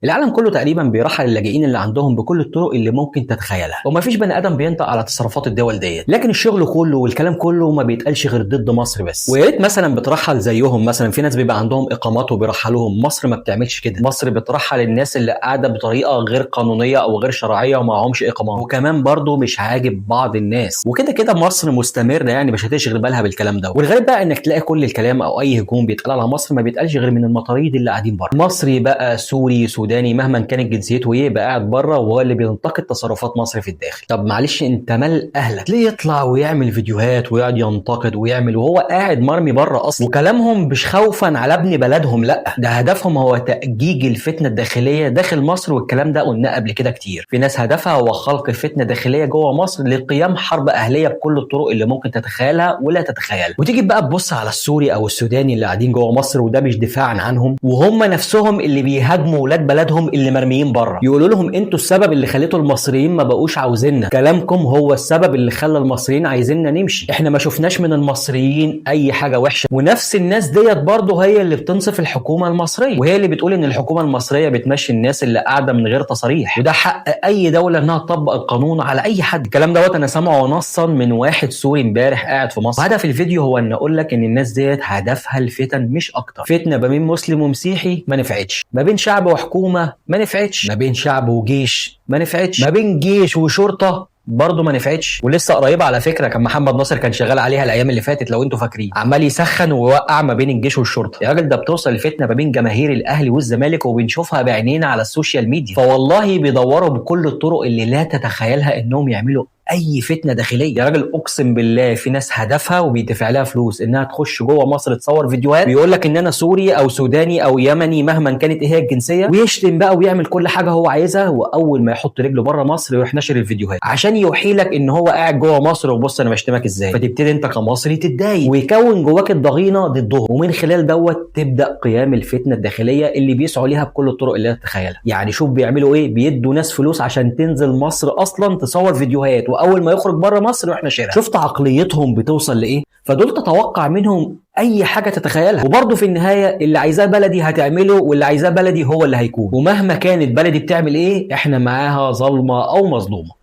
العالم كله تقريبا بيرحل اللاجئين اللي عندهم بكل الطرق اللي ممكن تتخيلها، ومفيش بني ادم بينطق على تصرفات الدول ديت، لكن الشغل كله والكلام كله ما بيتقالش غير ضد مصر بس. ويا ريت مثلا بترحل زيهم، مثلا في ناس بيبقى عندهم اقامات وبيرحلوهم، مصر ما بتعملش كده. مصر بترحل الناس اللي قاعده بطريقه غير قانونيه او غير شرعيه ومعهمش اقامات، وكمان برضه مش عاجب بعض الناس. وكده كده مصر مستمره، يعني مش هتشغل بالها بالكلام ده. والغريب بقى انك تلاقي كل الكلام او اي هجوم بيتقال على مصر ما بيتقالش غير من المطاريد اللي قاعدين بره. مصري بقى، سوري، سوداني، مهما كانت جنسيته ايه، بقى قاعد بره وهو اللي بينتقد تصرفات مصر في الداخل. طب معلش، انت مال اهلك ليه يطلع ويعمل فيديوهات ويقعد ينتقد ويعمل وهو قاعد مرمي بره اصلا؟ وكلامهم مش خوفا على ابن بلدهم، لا، ده هدفهم هو تأجيج الفتنه الداخليه داخل مصر. والكلام ده قلناه قبل كده كتير. في ناس هدفها هو خلق فتنه داخليه جوه مصر لقيام حرب اهليه بكل الطرق اللي ممكن تتخيلها ولا تتخيلها. وتيجي بقى تبص على السوري او السوداني اللي قاعدين جوه مصر، وده مش دفاعا عنهم، وهم نفسهم اللي بيهاجموا ولاد بلدهم اللي مرميين بره، يقولوا لهم انتوا السبب اللي خليتوا المصريين ما بقوش عاوزيننا، كلامكم هو السبب اللي خلى المصريين عايزيننا نمشي، احنا ما شفناش من المصريين اي حاجه وحشه. ونفس الناس ديت برضه هي اللي بتنصف الحكومه المصريه، وهي اللي بتقول ان الحكومه المصريه بتمشي الناس اللي قاعده من غير تصاريح، وده حق اي دوله انها تطبق القانون على اي حد. الكلام دوت انا سامعه نصا من واحد سوري امبارح قاعد في مصر. وهدف الفيديو هو ان اقول لك ان الناس ديت هدفها الفتن مش اكتر. فتنه ما بين مسلم ومسيحي ما نفعتش، ما بين شعب وحكومه ما نفعتش، ما بين شعب وجيش ما نفعتش، ما بين جيش وشرطه برضه ما نفعتش. ولسه قريبه على فكره كان محمد ناصر كان شغال عليها الايام اللي فاتت لو انتوا فاكرين، عمال يسخن ويوقع ما بين الجيش والشرطه. يا راجل ده بتوصل الفتنه ما بين جماهير الاهلي والزمالك وبنشوفها بعينينا على السوشيال ميديا. فوالله بيدوروا بكل الطرق اللي لا تتخيلها انهم يعملوا اي فتنه داخليه. يا راجل اقسم بالله في ناس هدفها وبيدفع لها فلوس انها تخش جوه مصر تصور فيديوهات ويقول لك ان انا سوري او سوداني او يمني مهما كانت ايه هي الجنسيه، ويشتم بقى ويعمل كل حاجه هو عايزها، واول ما يحط رجله بره مصر يروح ناشر الفيديوهات عشان يوحي لك ان هو قاعد جوه مصر وبص انا بشتمك ازاي. فتبتدي انت كمصري تتضايق ويكون جواك الضغينه ضدهم، ومن خلال دوت تبدا قيام الفتنه الداخليه اللي بيسعوا ليها بكل الطرق اللي تتخيلها. يعني شوف بيعملوا ايه، بيدوا ناس فلوس عشان تنزل مصر اصلا تصور فيديوهات، واول ما يخرج بره مصر واحنا شارع. شفت عقليتهم بتوصل لايه؟ فدول تتوقع منهم اي حاجه تتخيلها، وبرضه في النهايه اللي عايزاه بلدي هتعمله، واللي عايزاه بلدي هو اللي هيكون. ومهما كانت بلدي بتعمل ايه احنا معاها ظالمه او مظلومه.